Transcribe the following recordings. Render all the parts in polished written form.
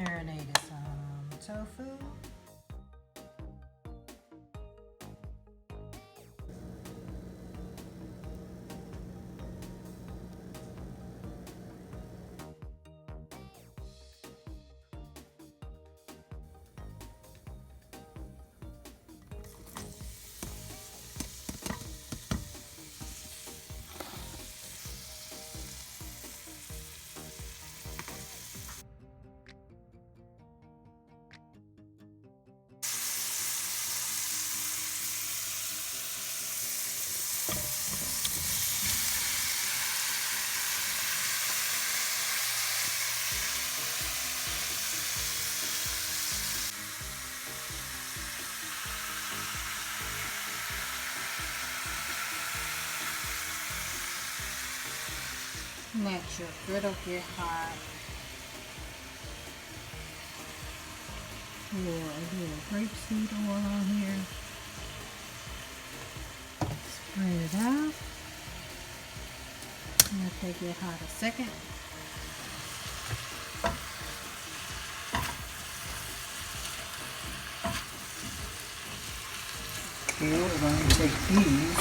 marinated some tofu. Let your griddle get hot. Pour a little grapeseed oil on here. Spread it out. Let that get hot a second. Okay, we're going to take these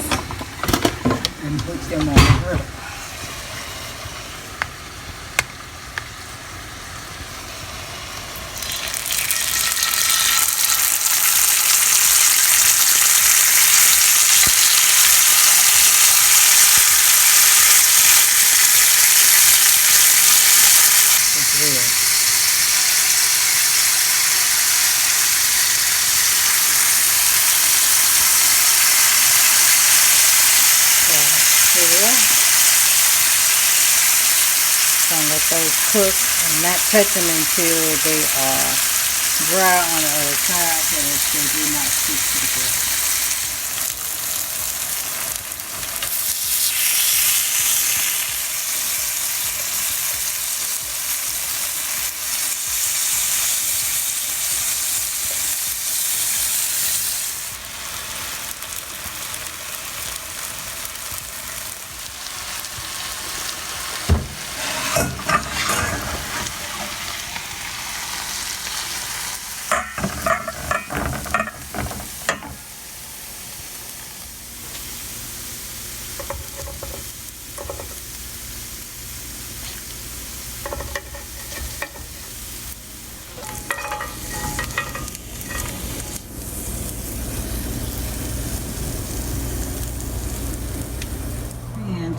and put them on the griddle. Let those cook and not touch them until they are dry on the other side so that they do not stick to the grill.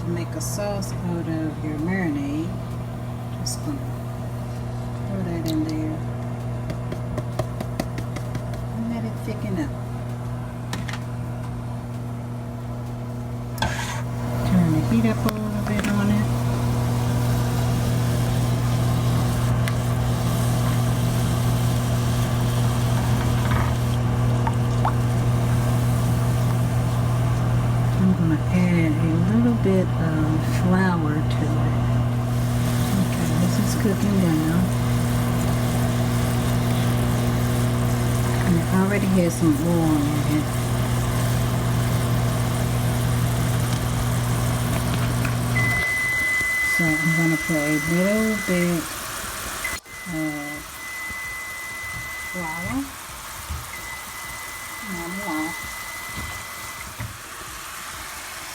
Make a sauce out of your marinade. Just gonna throw that in there and let it thicken up. Turn the heat up a little bit on it. I'm gonna add a little bit of flour to it. Okay, this is cooking down. And it already has some oil in it. So I'm gonna put a little bit of flour. Not a lot.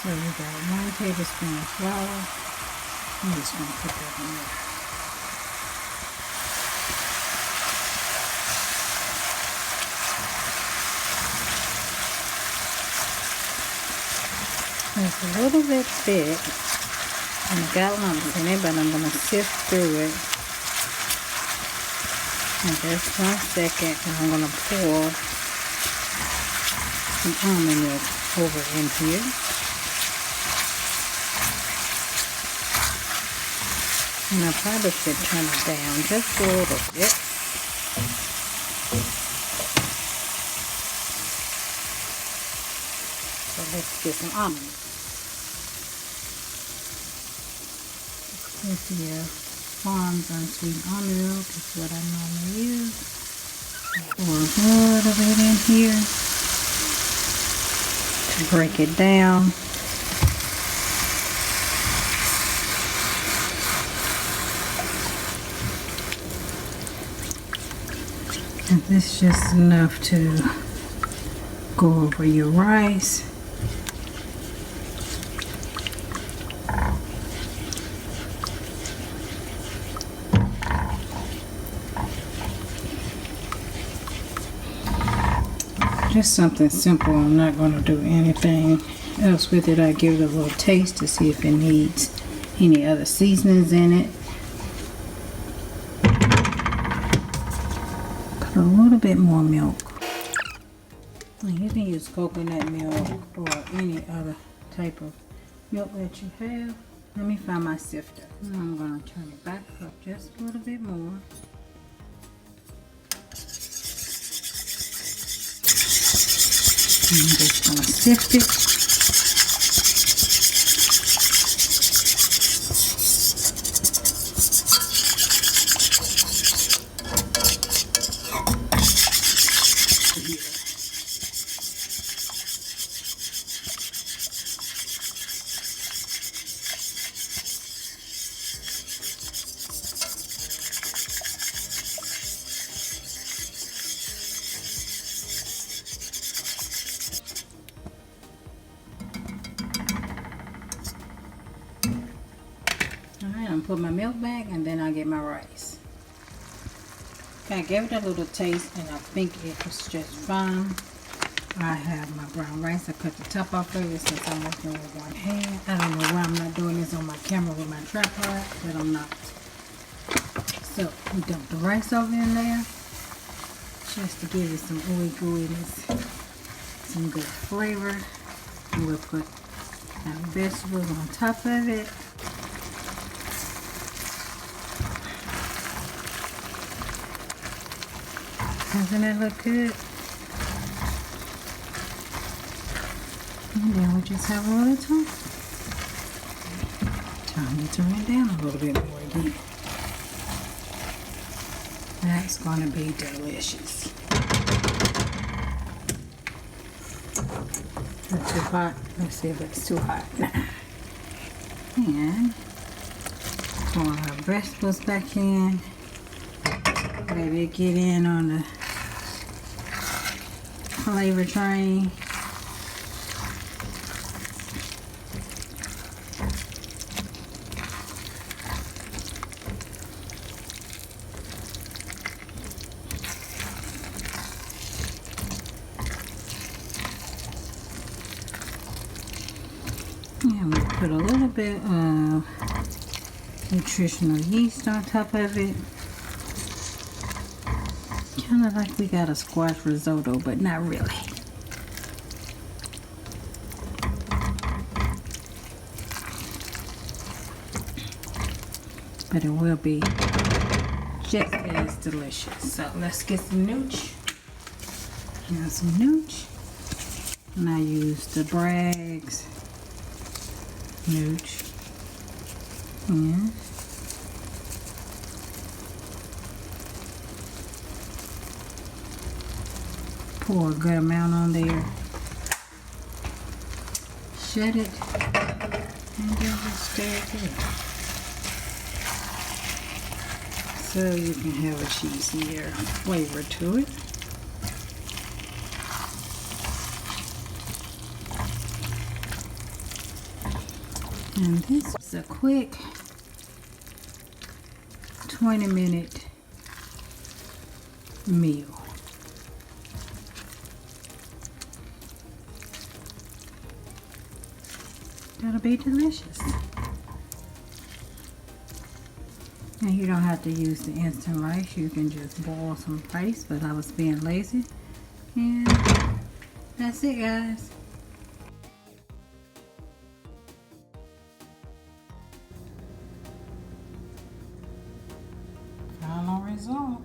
So we got 1 tablespoon of flour. I'm just going to put that in there. It's a little bit thick and it got lumps in it, but I'm going to sift through it in just 1 second, and I'm going to pour some almond milk over in here. And I probably should turn it down just a little bit. So let's get some almonds. This here, Farms unsweetened almond milk is what I normally use. Pour a little bit in here to break it down. And this is just enough to go over your rice. Just something simple. I'm not going to do anything else with it. I give it a little taste to see if it needs any other seasonings in it. Put a little bit more milk. And you can use coconut milk or any other type of milk that you have. Let me find my sifter. And I'm going to turn it back up just a little bit more. I'm just going to sift it. Put my milk back and then I'll get my rice. Okay, I gave it a little taste and I think it was just fine. I have my brown rice. I cut the top off of it since I'm working with one hand. I don't know why I'm not doing this on my camera with my tripod, but I'm not. So we dump the rice over in there just to give it some ooey gooeyness, some good flavor. And we'll put our vegetables on top of it. Doesn't it look good? And then we just have a little time. Time to turn it down a little bit more again. That's going to be delicious. Not too hot. Let's see if it's too hot. And pour our vegetables back in. Let it get in on the flavor train. And we put a little bit of nutritional yeast on top of it. Kind of like we got a squash risotto, but not really. But it will be just as delicious. So let's get some nooch. Here's some nooch. And I use the Bragg's nooch. Yeah. Pour a good amount on there. Shut it. And then just stir it good. So you can have a cheesier flavor to it. And this is a quick 20-minute meal. That'll be delicious. And you don't have to use the instant rice. You can just boil some rice, but I was being lazy. And that's it, guys. Final result.